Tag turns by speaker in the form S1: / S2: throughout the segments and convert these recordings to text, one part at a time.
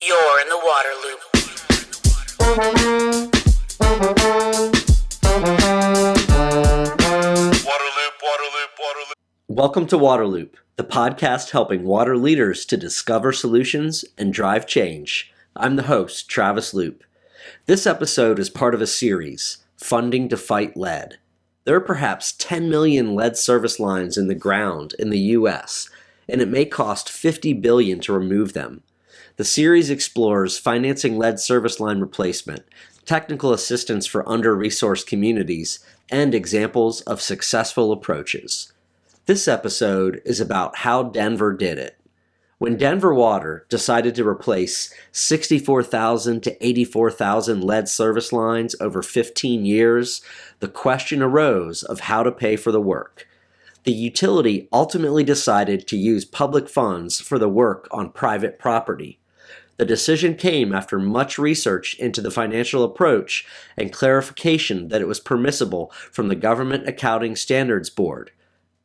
S1: You're in the waterloop.
S2: Waterloop. Welcome to Waterloop, the podcast helping water leaders to discover solutions and drive change. I'm the host, Travis Loop. This episode is part of a series, Funding to Fight Lead. There are perhaps 10 million lead service lines in the ground in the U.S., and it may cost $50 billion to remove them. The series explores financing lead service line replacement, technical assistance for under-resourced communities, and examples of successful approaches. This episode is about how Denver did it. When Denver Water decided to replace 64,000 to 84,000 lead service lines over 15 years, the question arose of how to pay for the work. The utility ultimately decided to use public funds for the work on private property. The decision came after much research into the financial approach and clarification that it was permissible from the Government Accounting Standards Board.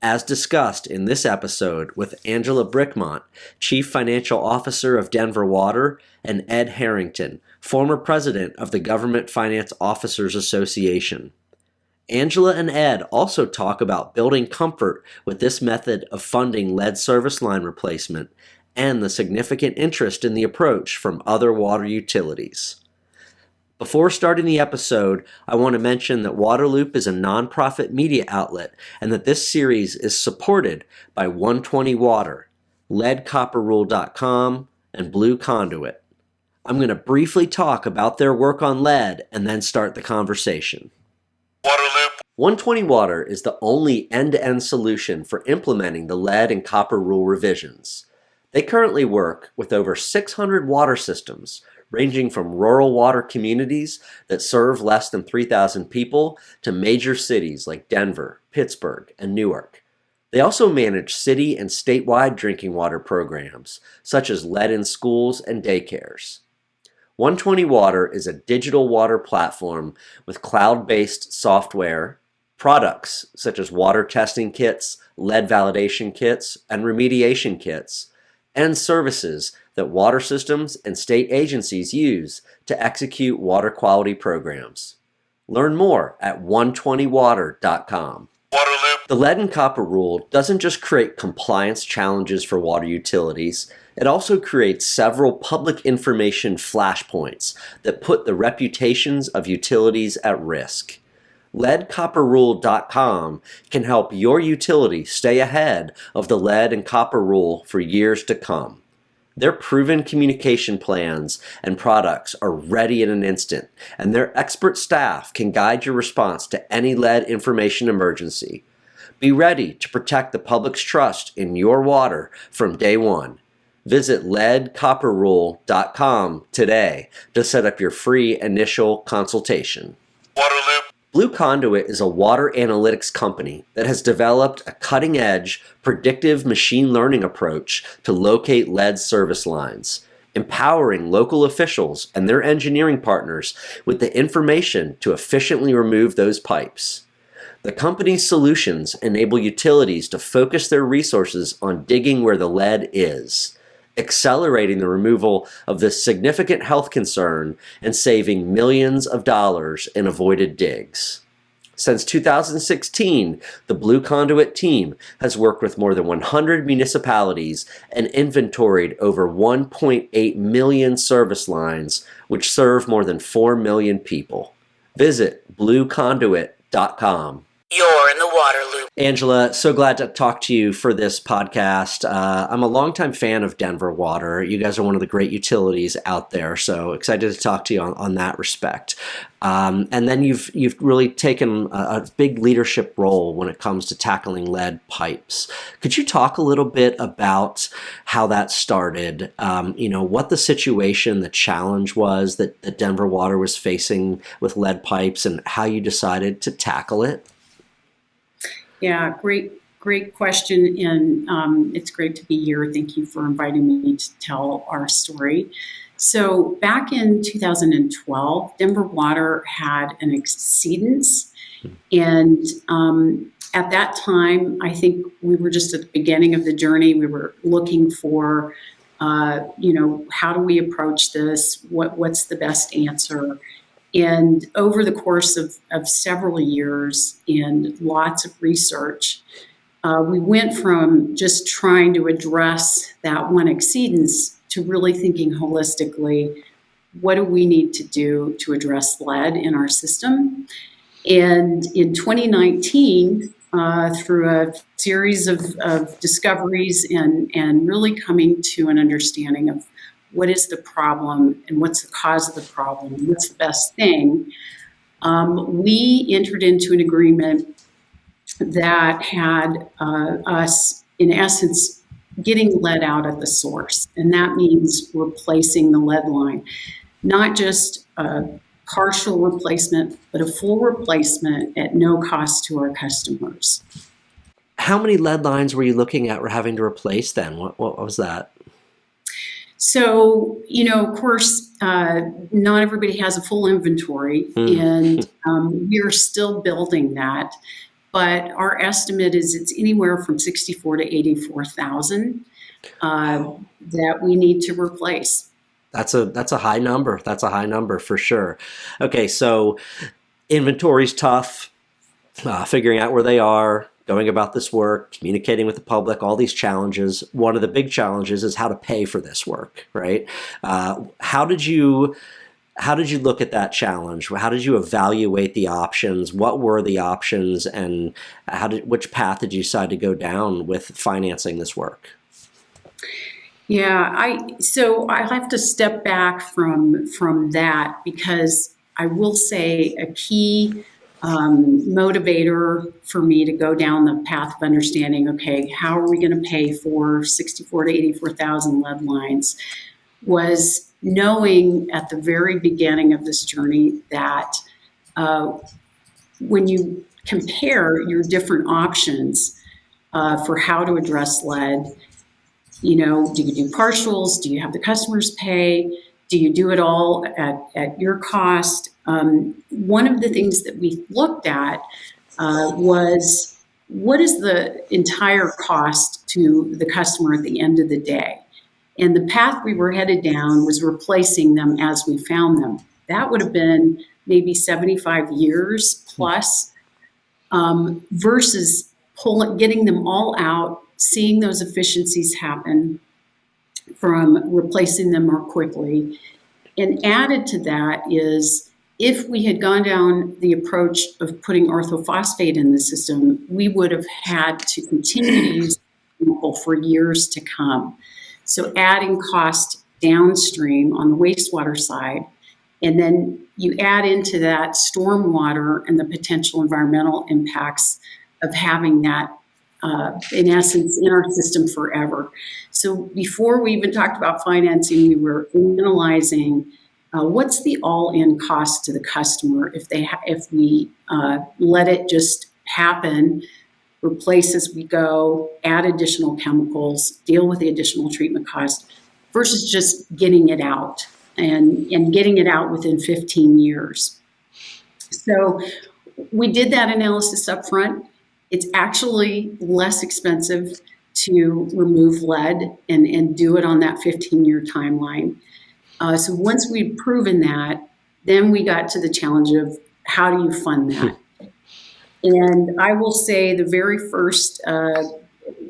S2: As discussed in this episode with Angela Bricmont, Chief Financial Officer of Denver Water, and Ed Harrington, former president of the Government Finance Officers Association. Angela and Ed also talk about building comfort with this method of funding lead service line replacement and the significant interest in the approach from other water utilities. Before starting the episode, I want to mention that Waterloop is a nonprofit media outlet and that this series is supported by 120 Water, leadcopperrule.com, and Blue Conduit. I'm going to briefly talk about their work on lead and then start the conversation.
S3: Waterloop.
S2: 120 Water is the only end-to-end solution for implementing the lead and copper rule revisions. They currently work with over 600 water systems, ranging from rural water communities that serve less than 3,000 people to major cities like Denver, Pittsburgh, and Newark. They also manage city and statewide drinking water programs, such as lead in schools and daycares. 120 Water is a digital water platform with cloud-based software, products such as water testing kits, lead validation kits, and remediation kits, and services that water systems and state agencies use to execute water quality programs. Learn more at 120water.com.
S3: Waterloop.
S2: The lead and copper rule doesn't just create compliance challenges for water utilities, it also creates several public information flashpoints that put the reputations of utilities at risk. Leadcopperrule.com can help your utility stay ahead of the lead and copper rule for years to come. Their proven communication plans and products are ready in an instant, and their expert staff can guide your response to any lead information emergency. Be ready to protect the public's trust in your water from day one. Visit leadcopperrule.com today to set up your free initial consultation.
S3: Waterloop.
S2: Blue Conduit is a water analytics company that has developed a cutting-edge, predictive machine learning approach to locate lead service lines, empowering local officials and their engineering partners with the information to efficiently remove those pipes. The company's solutions enable utilities to focus their resources on digging where the lead is, accelerating the removal of this significant health concern and saving millions of dollars in avoided digs. Since 2016, the Blue Conduit team has worked with more than 100 municipalities and inventoried over 1.8 million service lines, which serve more than 4 million people. Visit blueconduit.com.
S1: You're in the waterloop.
S2: Angela, so glad to talk to you for this podcast. I'm a longtime fan of Denver Water. You guys are one of the great utilities out there, so excited to talk to you on that respect. And then you've really taken a big leadership role when it comes to tackling lead pipes. Could you talk a little bit about how that started? What the situation, the challenge was that Denver Water was facing with lead pipes, and how you decided to tackle it?
S4: Yeah, great question, and it's great to be here. Thank you for inviting me to tell our story. So back in 2012, Denver Water had an exceedance, and at that time, I think we were just at the beginning of the journey. We were looking for How do we approach this? What's the best answer? And over the course of several years and lots of research, we went from just trying to address that one exceedance to really thinking holistically, what do we need to do to address lead in our system? And in 2019, through a series of discoveries and really coming to an understanding of what is the problem and what's the cause of the problem, and what's the best thing, we entered into an agreement that had us, in essence, getting lead out at the source. And that means replacing the lead line, not just a partial replacement, but a full replacement at no cost to our customers.
S2: How many lead lines were you looking at or having to replace then? What was that?
S4: So, of course, not everybody has a full inventory, and we're still building that. But our estimate is it's anywhere from 64 to 84,000 that we need to replace.
S2: That's a high number. That's a high number for sure. Okay, so inventory's tough, figuring out where they are, going about this work, communicating with the public, all these challenges. One of the big challenges is how to pay for this work, right? How did you look at that challenge? How did you evaluate the options? What were the options, and which path did you decide to go down with financing this work?
S4: Yeah, I have to step back from that, because I will say a key motivator for me to go down the path of understanding, okay, how are we going to pay for 64 to 84,000 lead lines, was knowing at the very beginning of this journey that when you compare your different options for how to address lead, do you do partials? Do you have the customers pay? Do you do it all at your cost? One of the things that we looked at was, what is the entire cost to the customer at the end of the day? And the path we were headed down was replacing them as we found them. That would have been maybe 75 years plus, versus getting them all out, seeing those efficiencies happen from replacing them more quickly. And added to that is, if we had gone down the approach of putting orthophosphate in the system, we would have had to continue to use chemical for years to come. So adding cost downstream on the wastewater side, and then you add into that stormwater and the potential environmental impacts of having that, in essence, in our system forever. So before we even talked about financing, we were analyzing what's the all-in cost to the customer if we let it just happen, replace as we go, add additional chemicals, deal with the additional treatment cost, versus just getting it out and getting it out within 15 years. So we did that analysis up front. It's actually less expensive to remove lead and do it on that 15-year timeline. So once we'd proven that, then we got to the challenge of, how do you fund that? And I will say the very first,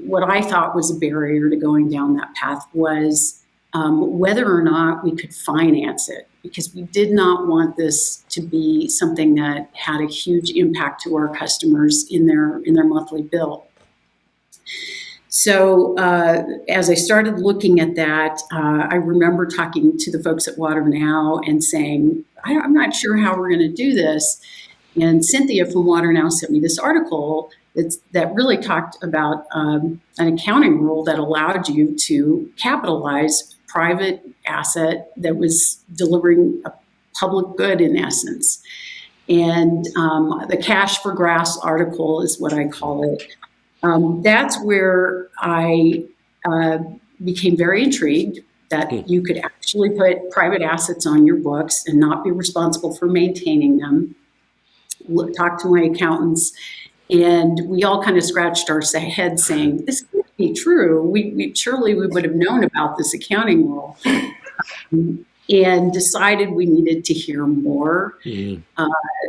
S4: what I thought was a barrier to going down that path was whether or not we could finance it, because we did not want this to be something that had a huge impact to our customers in their monthly bill. So as I started looking at that, I remember talking to the folks at Water Now and saying, I'm not sure how we're going to do this. And Cynthia from Water Now sent me this article that really talked about an accounting rule that allowed you to capitalize private asset that was delivering a public good, in essence. And the cash for grass article is what I call it. That's where I became very intrigued that you could actually put private assets on your books and not be responsible for maintaining them. Talked to my accountants, and we all kind of scratched our heads saying, this can't be true, we surely we would have known about this accounting rule, and decided we needed to hear more,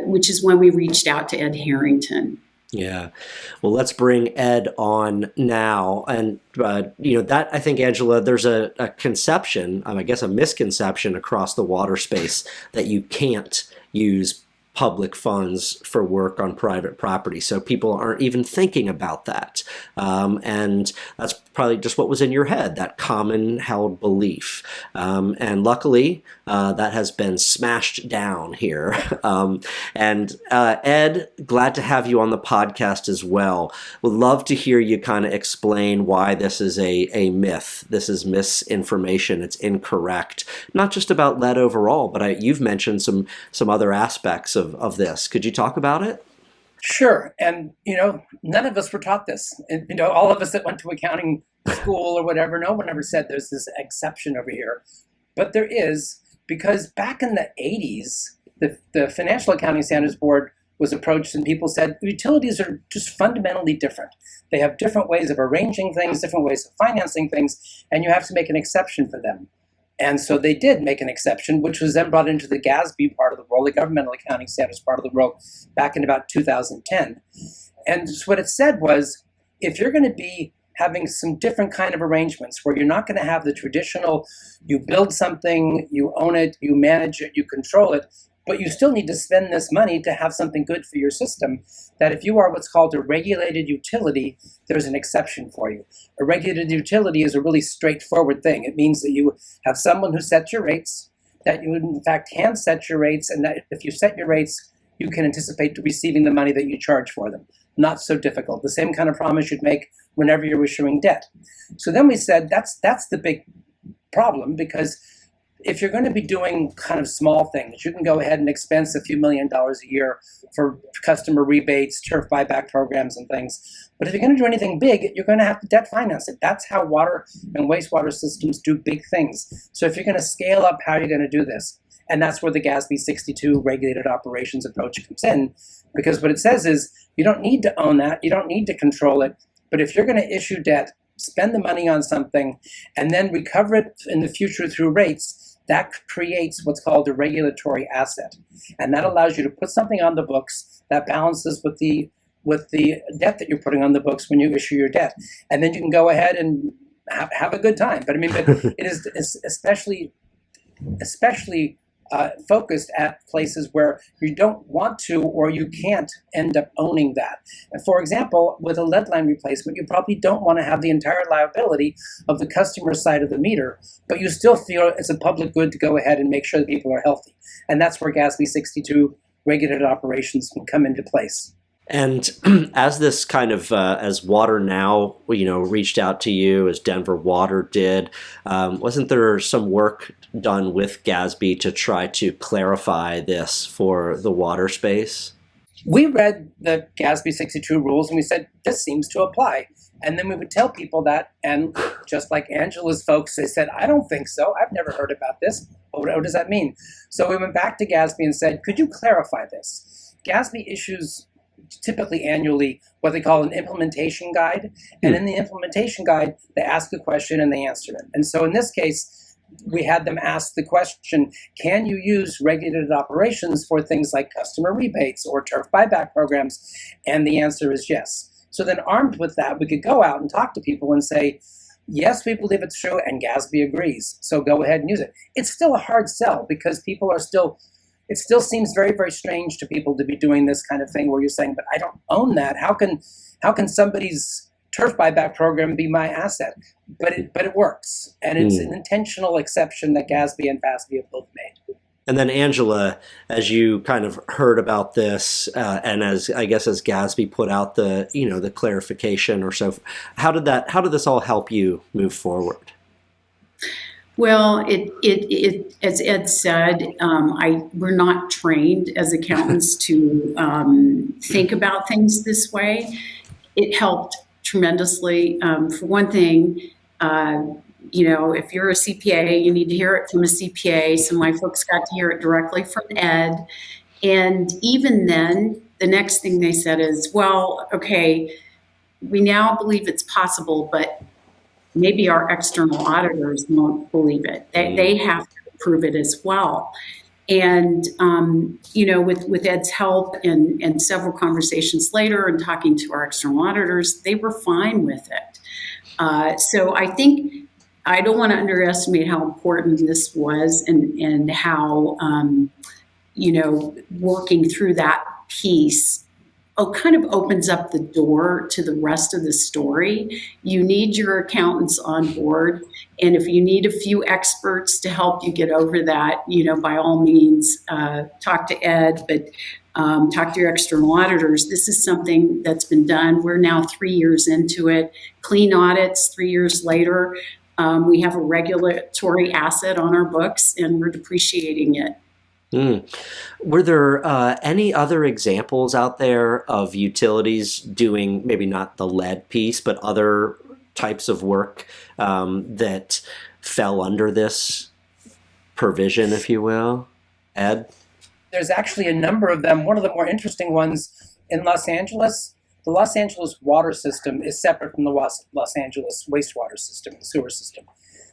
S4: which is when we reached out to Ed Harrington.
S2: Yeah. Well, let's bring Ed on now. And, that, I think, Angela, there's a conception, I guess a misconception across the water space that you can't use public funds for work on private property. So people aren't even thinking about that. And that's probably just what was in your head, that common held belief. And luckily, that has been smashed down here. Ed, glad to have you on the podcast as well. Would love to hear you kind of explain why this is a myth. This is misinformation. It's incorrect. Not just about lead overall, but you've mentioned some other aspects of this. Could you talk about it?
S5: Sure. And, none of us were taught this. And, all of us that went to accounting school or whatever, no one ever said there's this exception over here. But there is, because back in the 80s, the Financial Accounting Standards Board was approached and people said utilities are just fundamentally different. They have different ways of arranging things, different ways of financing things, and you have to make an exception for them. And so they did make an exception, which was then brought into the GASB part of the world, the Governmental Accounting Standards part of the world, back in about 2010. And so what it said was, if you're going to be having some different kind of arrangements where you're not going to have the traditional, you build something, you own it, you manage it, you control it, but you still need to spend this money to have something good for your system, that if you are what's called a regulated utility, there's an exception for you. A regulated utility is a really straightforward thing. It means that you have someone who sets your rates, that you in fact can set your rates, and that if you set your rates, you can anticipate receiving the money that you charge for them. Not so difficult. The same kind of promise you'd make whenever you're issuing debt. So then we said that's the big problem, because if you're going to be doing kind of small things, you can go ahead and expense a few $1 million a year for customer rebates, turf buyback programs and things. But if you're going to do anything big, you're going to have to debt finance it. That's how water and wastewater systems do big things. So if you're going to scale up, how are you going to do this? And that's where the GASB 62 regulated operations approach comes in, because what it says is you don't need to own that, you don't need to control it, but if you're going to issue debt, spend the money on something, and then recover it in the future through rates, that creates what's called a regulatory asset. And that allows you to put something on the books that balances with the debt that you're putting on the books when you issue your debt. And then you can go ahead and have a good time. But it is especially focused at places where you don't want to or you can't end up owning that. And for example, with a lead line replacement, you probably don't want to have the entire liability of the customer side of the meter, but you still feel it's a public good to go ahead and make sure that people are healthy. And that's where GASB 62 regulated operations can come into place.
S2: And as this kind of, as Water Now, reached out to you, as Denver Water did, wasn't there some work done with GASB to try to clarify this for the water space?
S5: We read the GASB 62 rules and we said, this seems to apply. And then we would tell people that, and just like Angela's folks, they said, I don't think so. I've never heard about this. What does that mean? So we went back to GASB and said, could you clarify this? GASB issues typically annually what they call an implementation guide. And in the implementation guide, they ask a question and they answer it. And so in this case, we had them ask the question, can you use regulated operations for things like customer rebates or turf buyback programs? And the answer is yes. So then armed with that, we could go out and talk to people and say, yes, we believe it's true, and GASB agrees. So go ahead and use it. It's still a hard sell because people are still, it still seems very, very strange to people to be doing this kind of thing where you're saying, but I don't own that. How can somebody's turf buyback program be my asset? But it works. And it's an intentional exception that GASB and FASB have both made.
S2: And then Angela, as you kind of heard about this, and as GASB put out the clarification or so, how did this all help you move forward?
S4: Well, it as Ed said, we're not trained as accountants to think about things this way. It helped tremendously. For one thing, if you're a CPA, you need to hear it from a CPA. So my folks got to hear it directly from Ed. And even then, the next thing they said is, well, okay, we now believe it's possible, but maybe our external auditors won't believe it. They have to prove it as well. And with Ed's help and several conversations later and talking to our external auditors, they were fine with it. So I think I don't want to underestimate how important this was and how working through that piece kind of opens up the door to the rest of the story. You need your accountants on board. And if you need a few experts to help you get over that, by all means, talk to Ed, but talk to your external auditors. This is something that's been done. We're now 3 years into it. Clean audits 3 years later. We have a regulatory asset on our books and we're depreciating it.
S2: Were there any other examples out there of utilities doing maybe not the lead piece, but other types of work that fell under this provision, if you will? Ed?
S5: There's actually a number of them. One of the more interesting ones in Los Angeles, the Los Angeles water system is separate from the Los Angeles wastewater system, the sewer system.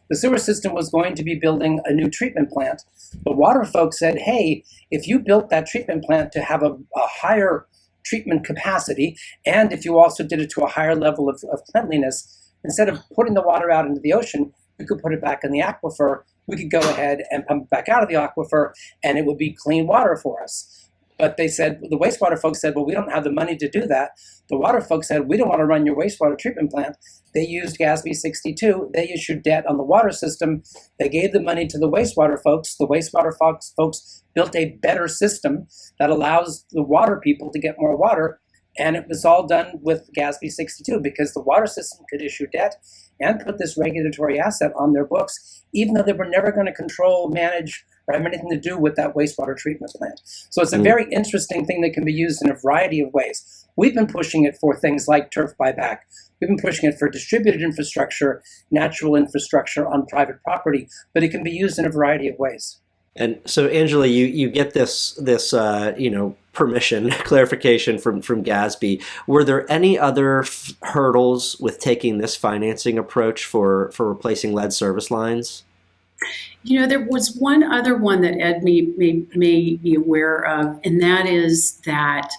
S5: The sewer system was going to be building a new treatment plant. The water folks said, hey, if you built that treatment plant to have a higher treatment capacity, and if you also did it to a higher level of cleanliness, instead of putting the water out into the ocean, we could put it back in the aquifer. We could go ahead and pump it back out of the aquifer, and it would be clean water for us. But they said, the wastewater folks said, well, we don't have the money to do that. The water folks said, we don't want to run your wastewater treatment plant. They used GASB 62. They issued debt on the water system. They gave the money to the wastewater folks. The wastewater folks built a better system that allows the water people to get more water. And it was all done with GASB 62 because the water system could issue debt and put this regulatory asset on their books, even though they were never going to control, manage, or have anything to do with that wastewater treatment plant. So it's a very interesting thing that can be used in a variety of ways. We've been pushing it for things like turf buyback. We've been pushing it for distributed infrastructure, natural infrastructure on private property, but it can be used in a variety of ways.
S2: And so, Angela, you get this permission clarification from GASB. Were there any other hurdles with taking this financing approach for replacing lead service lines?
S4: There was one other one that Ed may be aware of, and that is that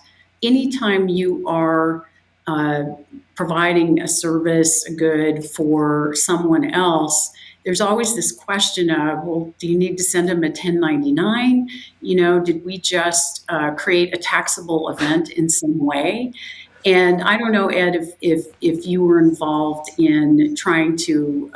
S4: anytime you are providing a service, a good for someone else, there's always this question of, well, do you need to send them a 1099? Did we just create a taxable event in some way? And I don't know, Ed, if you were involved in trying to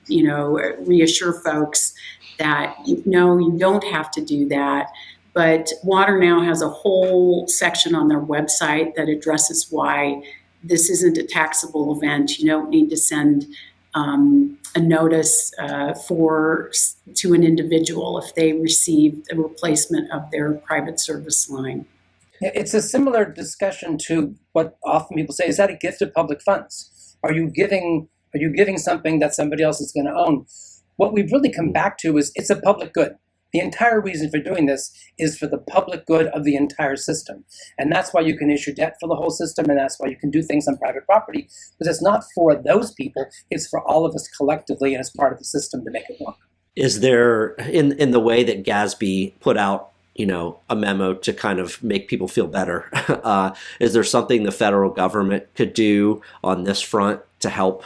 S4: reassure folks that, no, you don't have to do that. But Water Now has a whole section on their website that addresses why this isn't a taxable event. You don't need to send a notice to an individual if they receive a replacement of their private service line.
S5: It's a similar discussion to what often people say, is that a gift of public funds? Are you giving something that somebody else is going to own? What we've really come back to is it's a public good. The entire reason for doing this is for the public good of the entire system. And that's why you can issue debt for the whole system, and that's why you can do things on private property, because it's not for those people, it's for all of us collectively and as part of the system to make it work.
S2: Is there, in the way that GASB put out, a memo to kind of make people feel better, is there something the federal government could do on this front to help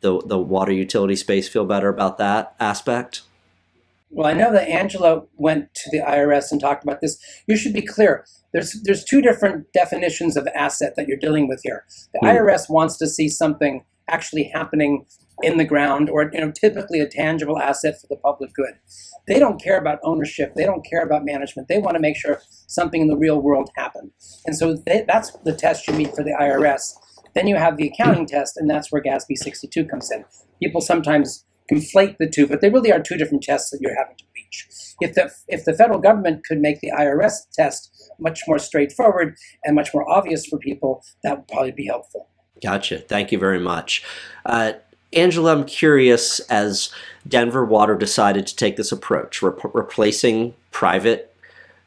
S2: the water utility space feel better about that aspect?
S5: Well, I know that Angela went to the IRS and talked about this. You should be clear. There's two different definitions of asset that you're dealing with here. The IRS wants to see something actually happening in the ground, or typically a tangible asset for the public good. They don't care about ownership. They don't care about management. They want to make sure something in the real world happened. And so that's the test you meet for the IRS. Then you have the accounting test, and that's where GASB 62 comes in. People sometimes conflate the two, but they really are two different tests that you're having to reach. If the federal government could make the IRS test much more straightforward and much more obvious for people, that would probably be helpful.
S2: Gotcha. Thank you very much. Angela, I'm curious, as Denver Water decided to take this approach, replacing private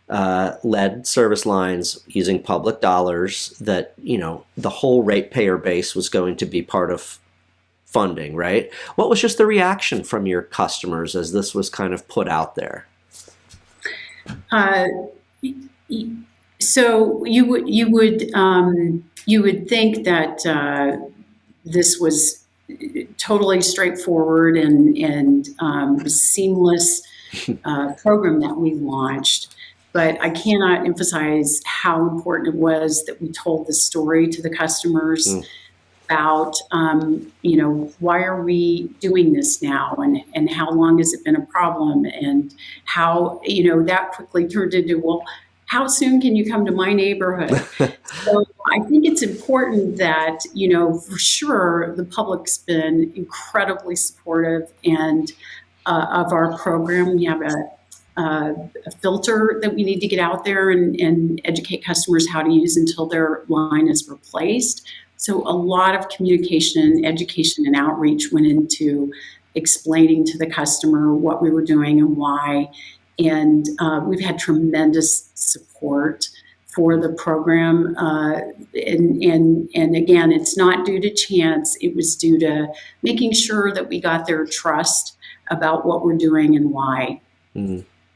S2: lead service lines using public dollars that, the whole ratepayer base was going to be part of funding, right? What was just the reaction from your customers as this was kind of put out there?
S4: Uh, so you would think that this was totally straightforward and seamless program that we launched. But I cannot emphasize how important it was that we told the story to the customers about, why are we doing this now, and how long has it been a problem, and how, that quickly turned into, well, how soon can you come to my neighborhood? So I think it's important that, for sure, the public's been incredibly supportive and of our program. We have a filter that we need to get out there and educate customers how to use until their line is replaced. So a lot of communication, education, and outreach went into explaining to the customer what we were doing and why. And we've had tremendous support for the program. And again, it's not due to chance. It was due to making sure that we got their trust about what we're doing and why.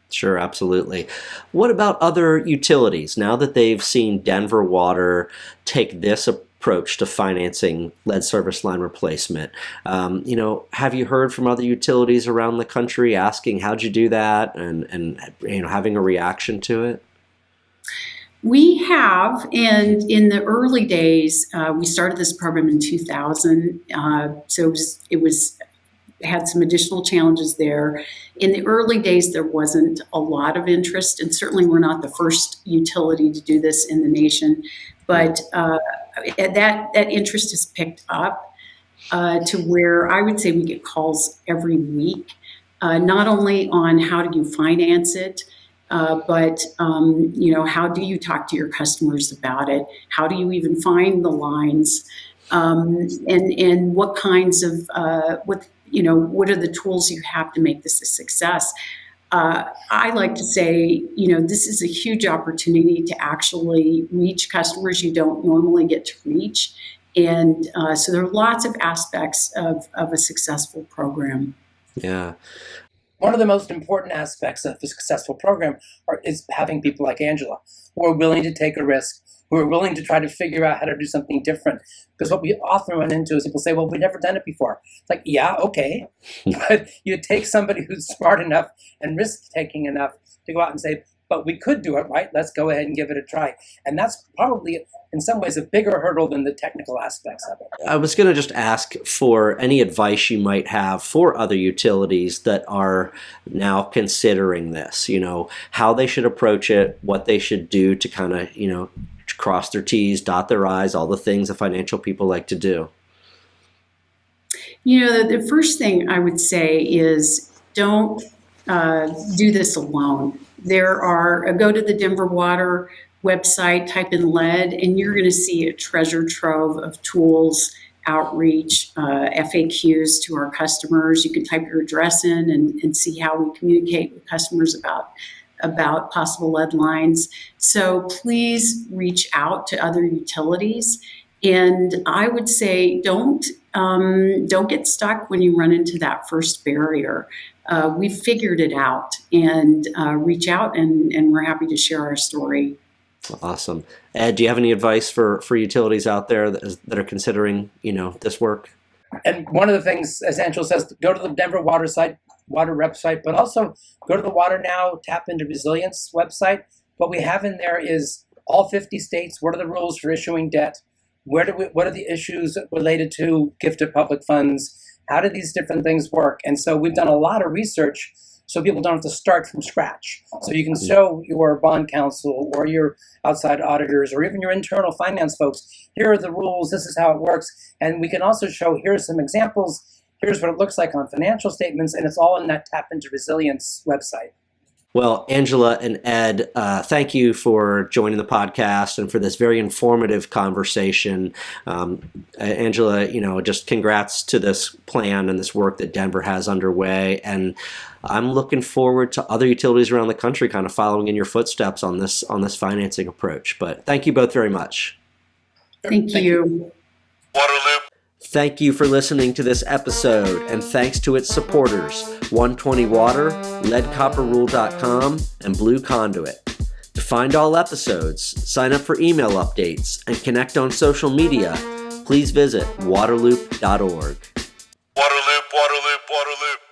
S2: Sure, absolutely. What about other utilities? Now that they've seen Denver Water take this approach to financing lead service line replacement, have you heard from other utilities around the country asking how'd you do that and having a reaction to it?
S4: We have, and in the early days, we started this program in 2000, so it was had some additional challenges there. In the early days, there wasn't a lot of interest, and certainly we're not the first utility to do this in the nation, but that interest has picked up to where I would say we get calls every week, not only on how do you finance it, but how do you talk to your customers about it? How do you even find the lines? And what kinds of what are the tools you have to make this a success? I like to say, this is a huge opportunity to actually reach customers you don't normally get to reach. And so there are lots of aspects of a successful program.
S2: Yeah.
S5: One of the most important aspects of a successful program is having people like Angela who are willing to take a risk, who are willing to try to figure out how to do something different. Because what we often run into is people say, well, we've never done it before. It's like, yeah, okay. But you take somebody who's smart enough and risk-taking enough to go out and say, but we could do it, right? Let's go ahead and give it a try. And that's probably, in some ways, a bigger hurdle than the technical aspects of it.
S2: I was going to just ask for any advice you might have for other utilities that are now considering this, how they should approach it, what they should do to kind of, cross their T's, dot their I's, all the things the financial people like to do.
S4: The first thing I would say is don't do this alone. Go to the Denver Water website, type in lead, and you're going to see a treasure trove of tools, outreach, FAQs to our customers. You can type your address in and see how we communicate with customers about possible lead lines. So please reach out to other utilities. And I would say don't get stuck when you run into that first barrier. We've figured it out, and reach out, and we're happy to share our story.
S2: Awesome. Ed, do you have any advice for utilities out there that are considering, this work?
S5: And one of the things, as Angela says, go to the Denver Water website, but also go to the Water Now Tap into Resilience website. What we have in there is all 50 states. What are the rules for issuing debt? What are the issues related to gifted public funds? How do these different things work? And so we've done a lot of research so people don't have to start from scratch. So you can show your bond counsel or your outside auditors or even your internal finance folks, here are the rules, this is how it works. And we can also show, here's some examples, here's what it looks like on financial statements, and it's all in that Tap into Resilience website.
S2: Well, Angela and Ed, thank you for joining the podcast and for this very informative conversation. Angela, just congrats to this plan and this work that Denver has underway. And I'm looking forward to other utilities around the country kind of following in your footsteps on this financing approach. But thank you both very much.
S4: Thank you.
S3: Waterloop.
S2: Thank you for listening to this episode, and thanks to its supporters, 120 Water, leadcopperrule.com, and Blue Conduit. To find all episodes, sign up for email updates, and connect on social media, please visit waterloop.org.
S3: Waterloop, Waterloop, Waterloop.